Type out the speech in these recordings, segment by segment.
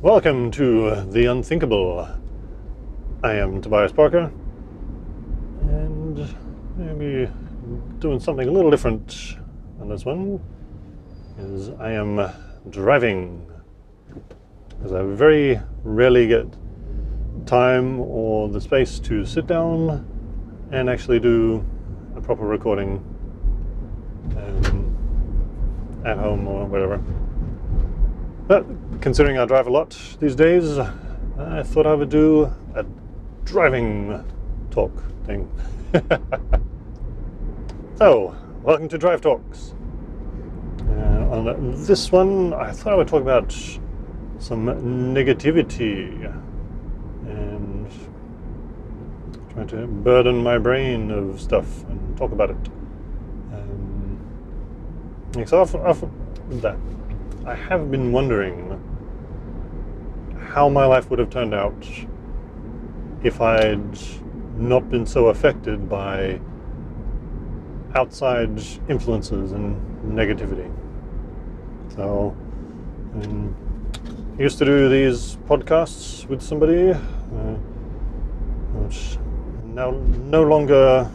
Welcome to The Unthinkable. I am Tobias Parker, and I'll be doing something a little different on this one, is I am driving, because I very rarely get time or the space to sit down and actually do a proper recording at home or wherever. But considering I drive a lot these days, I thought I would do a driving talk thing. So, welcome to Drive Talks. On this one, I thought I would talk about some negativity and trying to burden my brain of stuff and talk about it. I have been wondering how my life would have turned out if I'd not been so affected by outside influences and negativity. So, I used to do these podcasts with somebody, which now no longer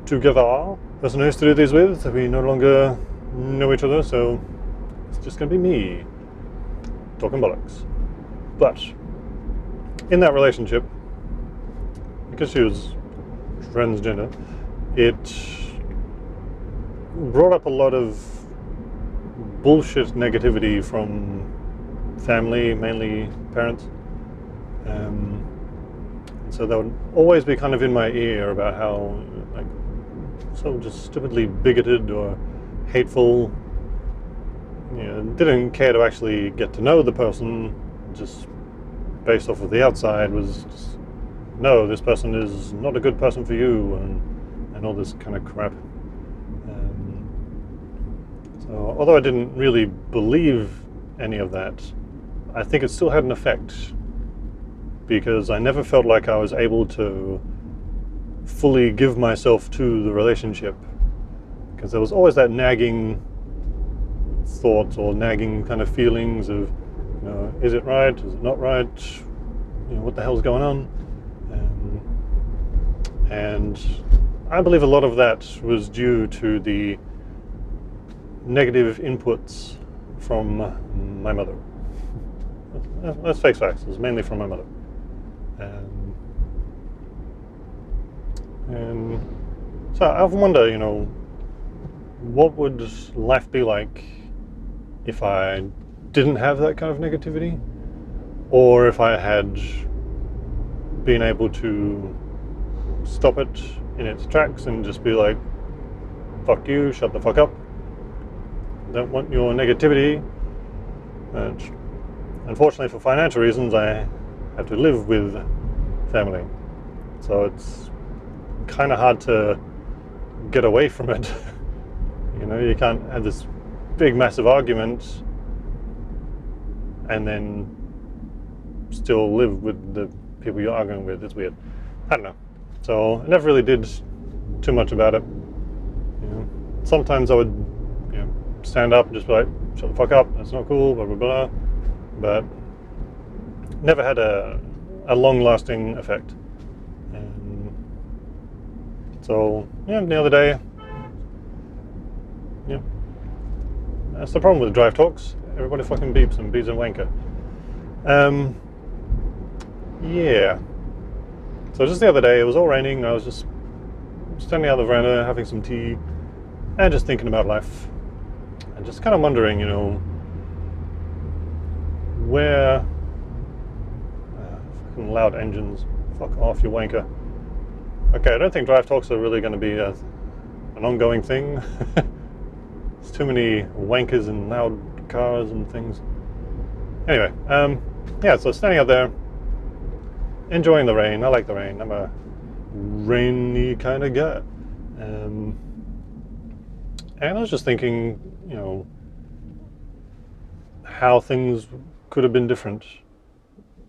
together. The person I used to do these with, we no longer know each other, so it's just going to be me talking bollocks. But in that relationship, because she was transgender, it brought up a lot of bullshit negativity from family, mainly parents. And so that would always be kind of in my ear about how, like, so just stupidly bigoted or hateful. You know, didn't care to actually get to know the person, just based off of the outside was just, no, this person is not a good person for you, and all this kind of crap. So although I didn't really believe any of that, I think it still had an effect, because I never felt like I was able to fully give myself to the relationship, because there was always that nagging thoughts or nagging kind of feelings of, you know, is it right, is it not right, you know, what the hell's going on? And I believe a lot of that was due to the negative inputs from my mother. Let's face facts, it was mainly from my mother. And so I often wonder, you know, what would life be like if I didn't have that kind of negativity, or if I had been able to stop it in its tracks and just be like, fuck you, shut the fuck up, don't want your negativity. And unfortunately, for financial reasons, I have to live with family, so it's kind of hard to get away from it. You know, you can't have this big massive argument and then still live with the people you're arguing with. It's weird. I don't know. So I never really did too much about it. You know, sometimes I would, you know, stand up and just be like, shut the fuck up, that's not cool, blah blah blah. But never had a long-lasting effect. So yeah, the other day, yeah, that's the problem with Drive Talks. Everybody fucking beeps and wanker. Yeah. So just the other day, it was all raining. I was just standing out the veranda, having some tea, and just thinking about life, and just kind of wondering, you know, where fucking loud engines. Fuck off, you wanker. Okay, I don't think Drive Talks are really going to be an ongoing thing. There's too many wankers and loud cars and things. Anyway, yeah, so standing out there, enjoying the rain. I like the rain. I'm a rainy kind of guy. And I was just thinking, you know, how things could have been different.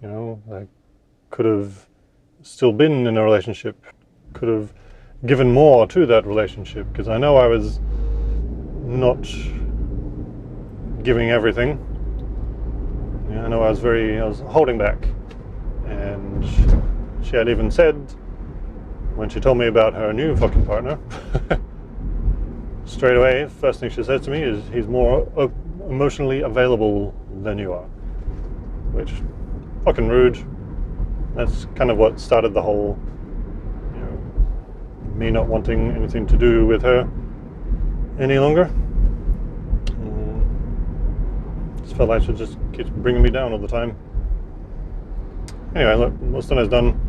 You know, I could have still been in a relationship, could have given more to that relationship, because I know I was not giving everything. Yeah, know I was holding back, and she had even said, when she told me about her new fucking partner, straight away, first thing she says to me is, he's more emotionally available than you are. Which, fucking rude. That's kind of what started the whole, me not wanting anything to do with her any longer. Just felt like she just keeps bringing me down all the time. Anyway, look, what's done is done.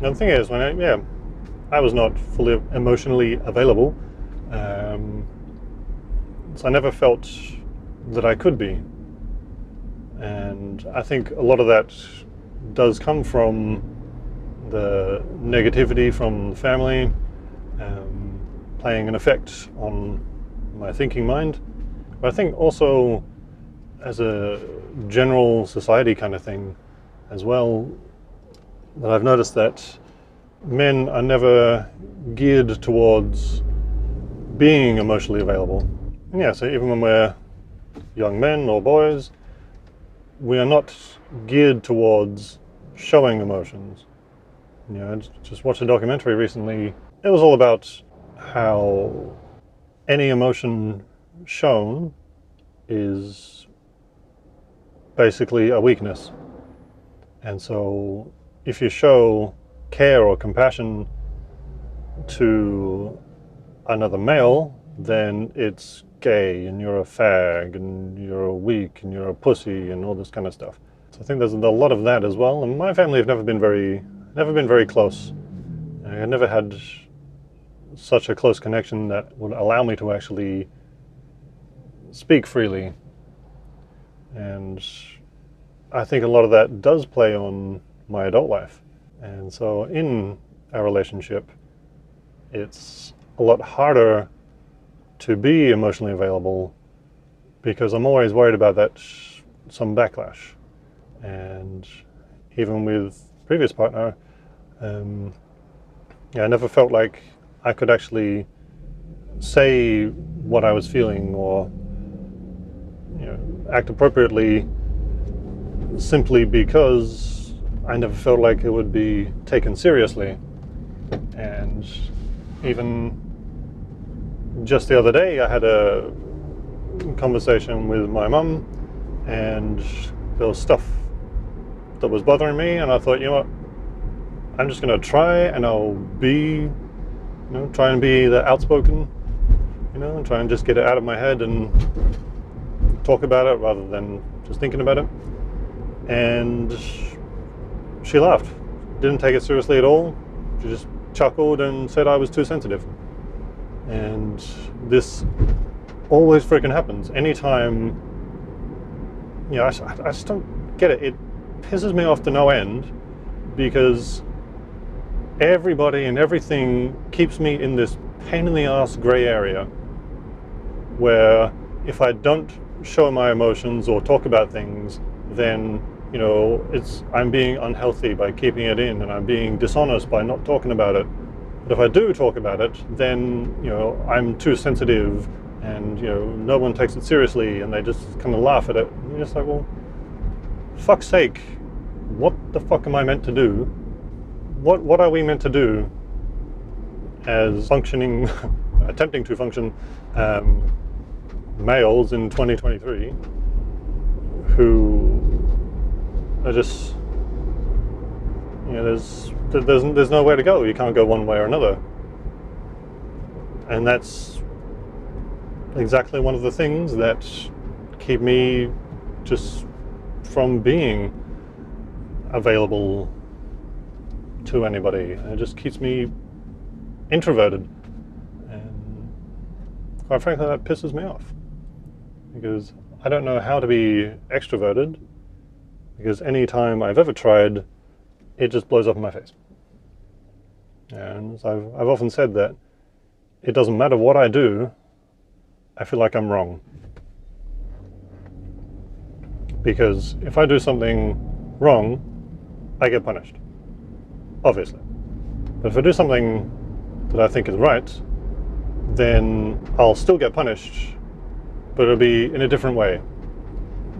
The thing is, when I was not fully emotionally available, so I never felt that I could be. And I think a lot of that does come from the negativity from the family, playing an effect on my thinking mind. But I think also as a general society kind of thing as well, that I've noticed that men are never geared towards being emotionally available. And yeah, so even when we're young men or boys, we are not geared towards showing emotions. I just watched a documentary recently. It was all about how any emotion shown is basically a weakness. And so if you show care or compassion to another male, then it's gay and you're a fag and you're weak and you're a pussy and all this kind of stuff. So I think there's a lot of that as well. And my family have never been very close. I never had such a close connection that would allow me to actually speak freely. And I think a lot of that does play on my adult life. And so in our relationship, it's a lot harder to be emotionally available because I'm always worried about that some backlash. And even with previous partner, I never felt like I could actually say what I was feeling or act appropriately, simply because I never felt like it would be taken seriously. And even just the other day, I had a conversation with my mum, and there was stuff that was bothering me, and I thought, you know what, I'm just going to try, and I'll be, try and be the outspoken, and try and just get it out of my head and talk about it rather than just thinking about it. And she laughed, didn't take it seriously at all. She just chuckled and said I was too sensitive. And this always freaking happens. Anytime, I just don't get it. It pisses me off to no end because everybody and everything keeps me in this pain in the ass gray area where if I don't show my emotions or talk about things, then I'm being unhealthy by keeping it in, and I'm being dishonest by not talking about it. But if I do talk about it, then I'm too sensitive, and no one takes it seriously, and they just kind of laugh at it. And you're just like, well, fuck's sake, what the fuck am I meant to do? What are we meant to do as functioning, attempting to function males in 2023 who are just, there's nowhere to go. You can't go one way or another. And that's exactly one of the things that keep me just from being available to anybody. It just keeps me introverted. And quite frankly, that pisses me off. Because I don't know how to be extroverted, because any time I've ever tried, it just blows up in my face. And so I've often said that it doesn't matter what I do, I feel like I'm wrong. Because if I do something wrong, I get punished, obviously. But if I do something that I think is right, then I'll still get punished, but it'll be in a different way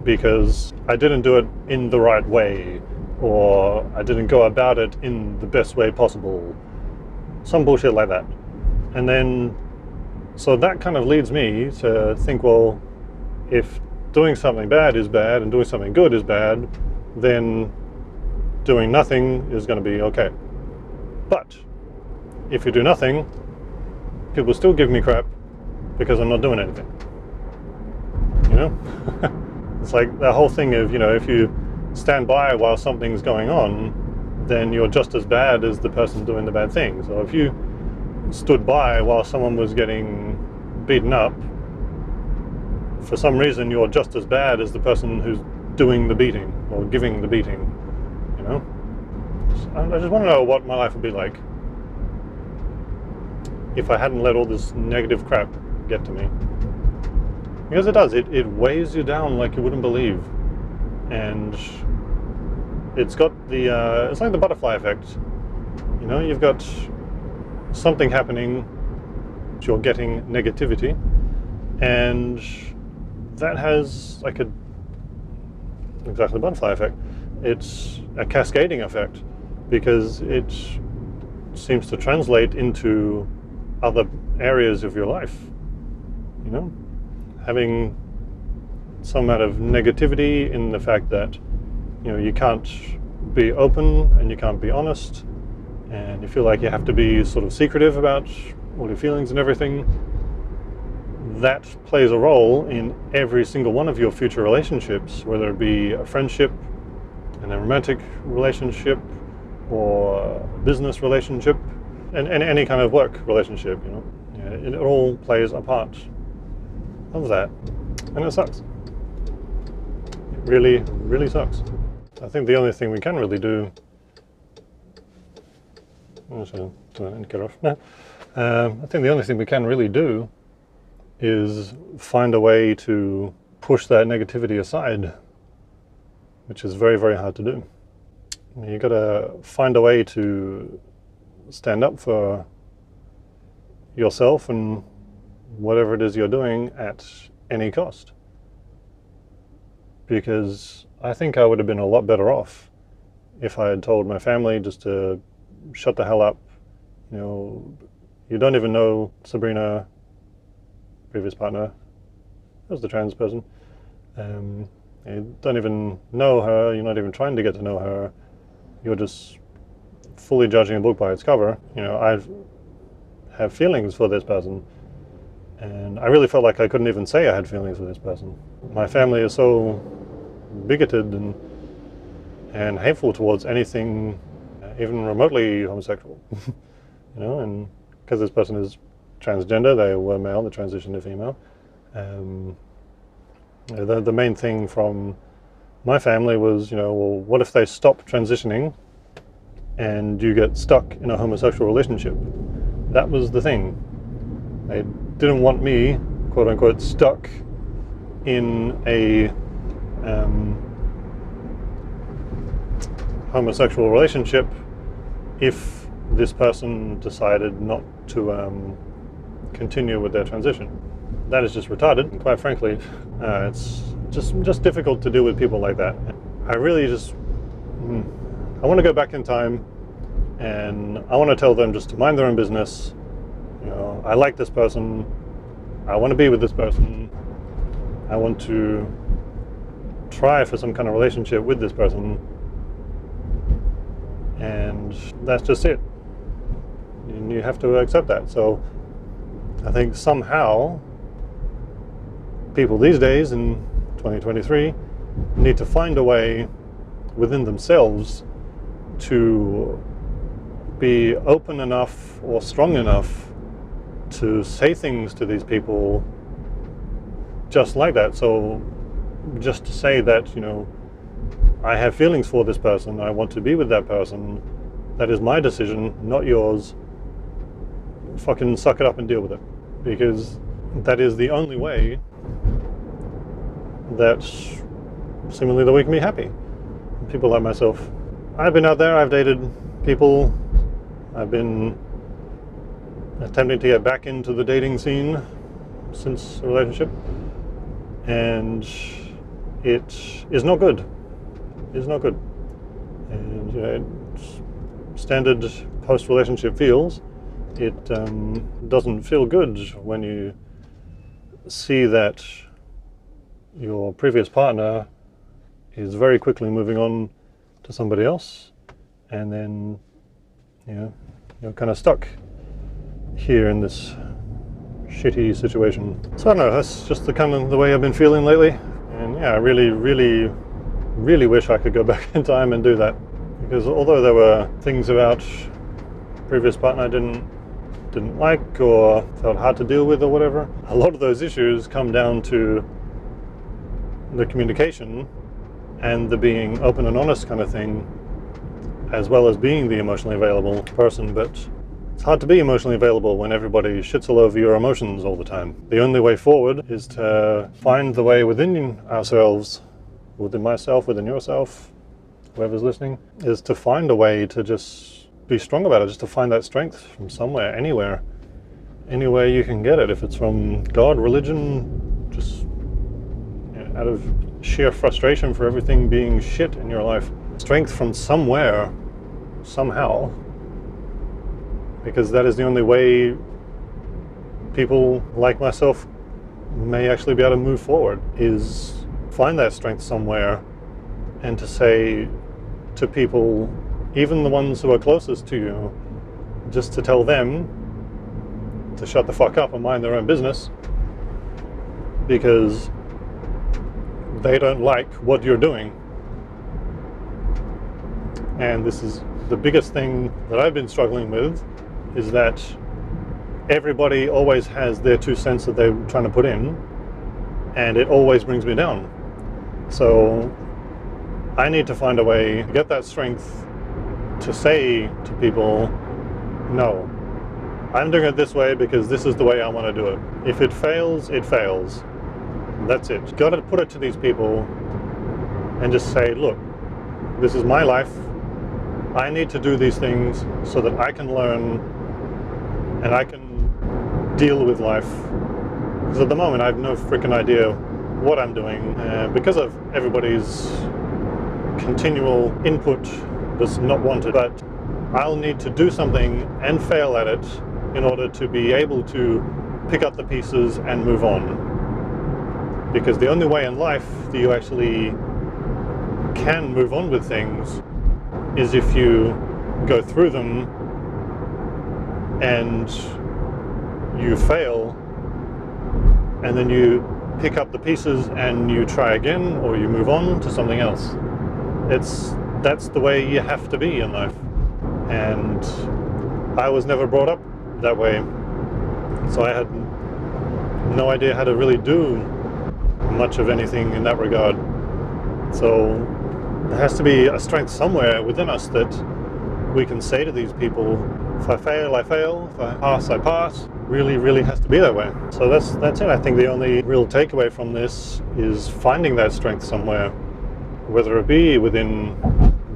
because I didn't do it in the right way, or I didn't go about it in the best way possible. Some bullshit like that. And then, so that kind of leads me to think, well, if doing something bad is bad and doing something good is bad, then doing nothing is going to be okay. But if you do nothing, people still give me crap because I'm not doing anything. You know? It's like the whole thing of, you know, if you stand by while something's going on, then you're just as bad as the person doing the bad thing. So if you stood by while someone was getting beaten up, for some reason you're just as bad as the person who's doing the beating or giving the beating, you know? I just want to know what my life would be like if I hadn't let all this negative crap get to me. Because it does, it weighs you down like you wouldn't believe. And it's got the, it's like the butterfly effect. You know, you've got something happening, you're getting negativity, and that has like exactly butterfly effect. It's a cascading effect because it seems to translate into other areas of your life. You know, having some amount of negativity in the fact that, you know, you can't be open and you can't be honest, and you feel like you have to be sort of secretive about all your feelings and everything. That plays a role in every single one of your future relationships, whether it be a friendship, and a romantic relationship, or a business relationship, and any kind of work relationship, you know. Yeah, it all plays a part of that, and it sucks. It really, really sucks. I think the only thing we can really do, get off. No. I think the only thing we can really do is find a way to push that negativity aside, which is very, very hard to do. You got to find a way to stand up for yourself and whatever it is you're doing at any cost. Because I think I would have been a lot better off if I had told my family just to shut the hell up. You know, you don't even know Sabrina, previous partner, that was the trans person. You don't even know her, you're not even trying to get to know her, you're just fully judging a book by its cover. You know, I have feelings for this person, and I really felt like I couldn't even say I had feelings for this person. My family is so bigoted and hateful towards anything even remotely homosexual. You know, and because this person is transgender, they were male, they transitioned to female. The main thing from my family was, you know, well, what if they stop transitioning and you get stuck in a homosexual relationship? That was the thing. They didn't want me, quote unquote, stuck in a homosexual relationship if this person decided not to continue with their transition. That is just retarded, and quite frankly. It's just difficult to deal with people like that. I really just, I want to go back in time, and I want to tell them just to mind their own business. You know, I like this person, I want to be with this person, I want to try for some kind of relationship with this person, and that's just it. And you have to accept that. So I think somehow people these days in 2023 need to find a way within themselves to be open enough or strong enough to say things to these people just like that. So just to say that, you know, I have feelings for this person, I want to be with that person, that is my decision, not yours. Fucking suck it up and deal with it, because that is the only way that seemingly that we can be happy. People like myself. I've been out there, I've dated people, I've been attempting to get back into the dating scene since a relationship, and it is not good. It's not good. And standard post-relationship feels, it doesn't feel good when you see that your previous partner is very quickly moving on to somebody else, and then you're kind of stuck here in this shitty situation. So I don't know, that's just the way I've been feeling lately. And yeah, I really wish I could go back in time and do that, because although there were things about previous partner I didn't like or felt hard to deal with or whatever, a lot of those issues come down to the communication and the being open and honest kind of thing, as well as being the emotionally available person. But it's hard to be emotionally available when everybody shits all over your emotions all the time. The only way forward is to find the way within ourselves, within myself, within yourself, whoever's listening, is to find a way to just be strong about it, just to find that strength from somewhere, anywhere. Anywhere you can get it, if it's from God, religion, just out of sheer frustration for everything being shit in your life. Strength from somewhere, somehow, because that is the only way people like myself may actually be able to move forward, is find that strength somewhere, and to say to people, even the ones who are closest to you, just to tell them to shut the fuck up and mind their own business, because they don't like what you're doing. And this is the biggest thing that I've been struggling with, is that everybody always has their 2 cents that they're trying to put in, and it always brings me down. So I need to find a way to get that strength to say to people, no, I'm doing it this way because this is the way I want to do it. If it fails, it fails. That's it. You've got to put it to these people and just say, look, this is my life. I need to do these things so that I can learn and I can deal with life. Because at the moment I have no freaking idea what I'm doing, because of everybody's continual input that's not wanted. But I'll need to do something and fail at it in order to be able to pick up the pieces and move on. Because the only way in life that you actually can move on with things is if you go through them and you fail, and then you pick up the pieces and you try again, or you move on to something else. That's the way you have to be in life. And I was never brought up that way, so I had no idea how to really do much of anything in that regard. So there has to be a strength somewhere within us that we can say to these people, if I fail, I fail. If I pass, I pass. Really has to be that way. So that's it. I think the only real takeaway from this is finding that strength somewhere, whether it be within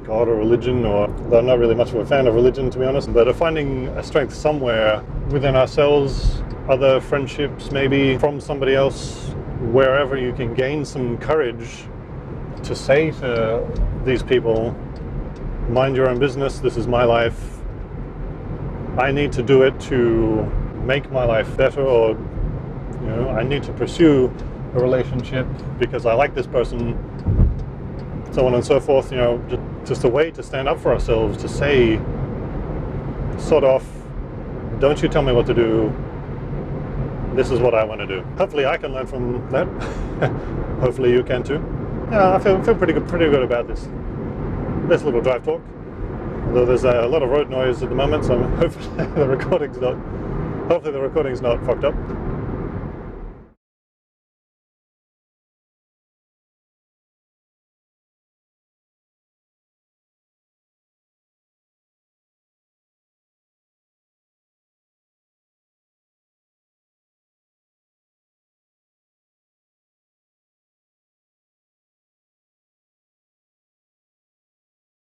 God or religion, or, though I'm not really much of a fan of religion, to be honest, but finding a strength somewhere within ourselves, other friendships, maybe from somebody else, wherever you can gain some courage to say to these people, mind your own business, this is my life, I need to do it to make my life better, or I need to pursue a relationship because I like this person, so on and so forth. Just a way to stand up for ourselves, to say, sort of, don't you tell me what to do, this is what I want to do. Hopefully I can learn from that. Hopefully you can too. Yeah, I feel pretty good about this little drive talk. Although there's a lot of road noise at the moment, so hopefully the recording's not fucked up.